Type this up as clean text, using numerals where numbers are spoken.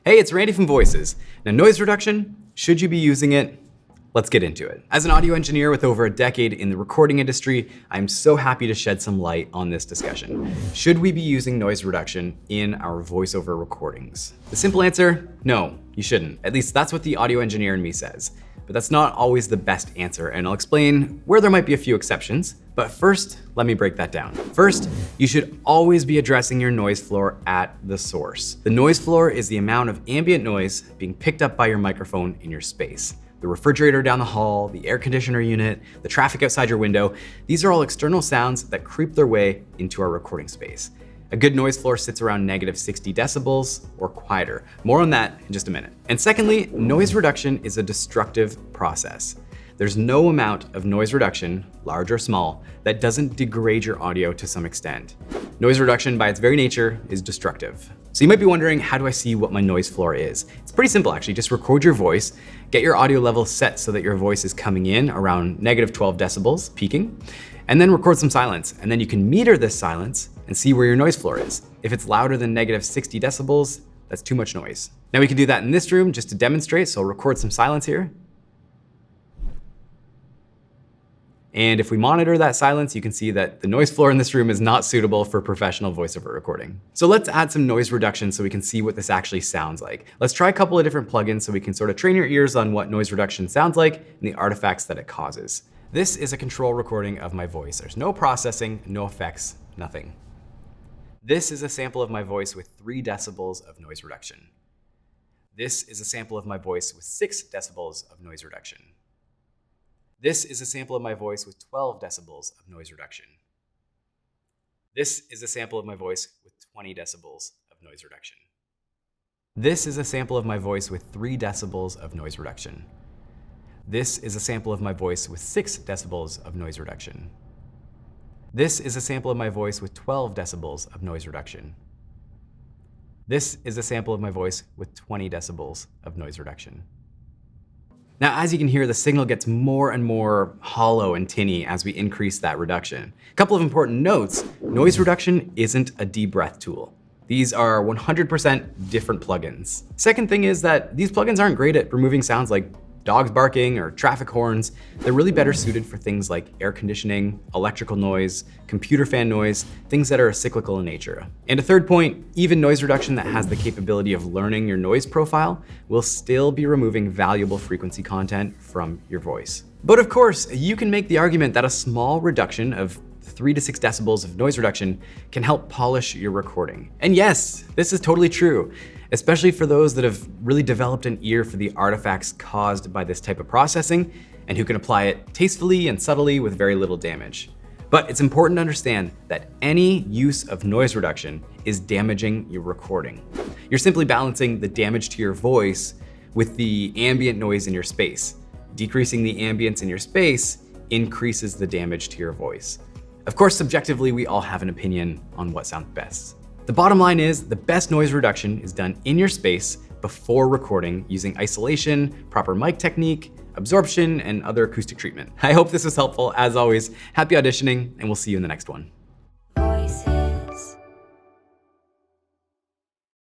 Hey, it's Randy from Voices. Now, noise reduction, should you be using it? Let's get into it. As an audio engineer with over a decade in the recording industry, I'm so happy to shed some light on this discussion. Should we be using noise reduction in our voiceover recordings? The simple answer, no, you shouldn't. At least that's what the audio engineer in me says. But that's not always the best answer, and I'll explain where there might be a few exceptions. But first, let me break that down. First, you should always be addressing your noise floor at the source. The noise floor is the amount of ambient noise being picked up by your microphone in your space. The refrigerator down the hall, the air conditioner unit, the traffic outside your window, these are all external sounds that creep their way into our recording space. A good noise floor sits around -60 decibels or quieter. More on that in just a minute. And secondly, noise reduction is a destructive process. There's no amount of noise reduction, large or small, that doesn't degrade your audio to some extent. Noise reduction by its very nature is destructive. So you might be wondering, how do I see what my noise floor is? It's pretty simple actually, just record your voice, get your audio level set so that your voice is coming in around -12 decibels, peaking, and then record some silence. And then you can meter this silence and see where your noise floor is. If it's louder than -60 decibels, that's too much noise. Now we can do that in this room just to demonstrate, so I'll record some silence here. And if we monitor that silence, you can see that the noise floor in this room is not suitable for professional voiceover recording. So let's add some noise reduction so we can see what this actually sounds like. Let's try a couple of different plugins so we can sort of train your ears on what noise reduction sounds like and the artifacts that it causes. This is a control recording of my voice. There's no processing, no effects, nothing. This is a sample of my voice with 3 decibels of noise reduction. This is a sample of my voice with 6 decibels of noise reduction. This is a sample of my voice with 12 decibels of noise reduction. This is a sample of my voice with 20 decibels of noise reduction. This is a sample of my voice with 3 decibels of noise reduction. This is a sample of my voice with 6 decibels of noise reduction. This is a sample of my voice with 12 decibels of noise reduction. This is a sample of my voice with 20 decibels of noise reduction. Now, as you can hear, the signal gets more and more hollow and tinny as we increase that reduction. A couple of important notes: noise reduction isn't a deep breath tool. These are 100% different plugins. Second thing is that these plugins aren't great at removing sounds like dogs barking or traffic horns. They're really better suited for things like air conditioning, electrical noise, computer fan noise, things that are cyclical in nature. And a third point, even noise reduction that has the capability of learning your noise profile will still be removing valuable frequency content from your voice. But of course, you can make the argument that a small reduction of 3 to 6 decibels of noise reduction can help polish your recording. And yes, this is totally true, especially for those that have really developed an ear for the artifacts caused by this type of processing and who can apply it tastefully and subtly with very little damage. But it's important to understand that any use of noise reduction is damaging your recording. You're simply balancing the damage to your voice with the ambient noise in your space. Decreasing the ambience in your space increases the damage to your voice. Of course, subjectively, we all have an opinion on what sounds best. The bottom line is the best noise reduction is done in your space before recording using isolation, proper mic technique, absorption, and other acoustic treatment. I hope this was helpful. As always, happy auditioning, and we'll see you in the next one.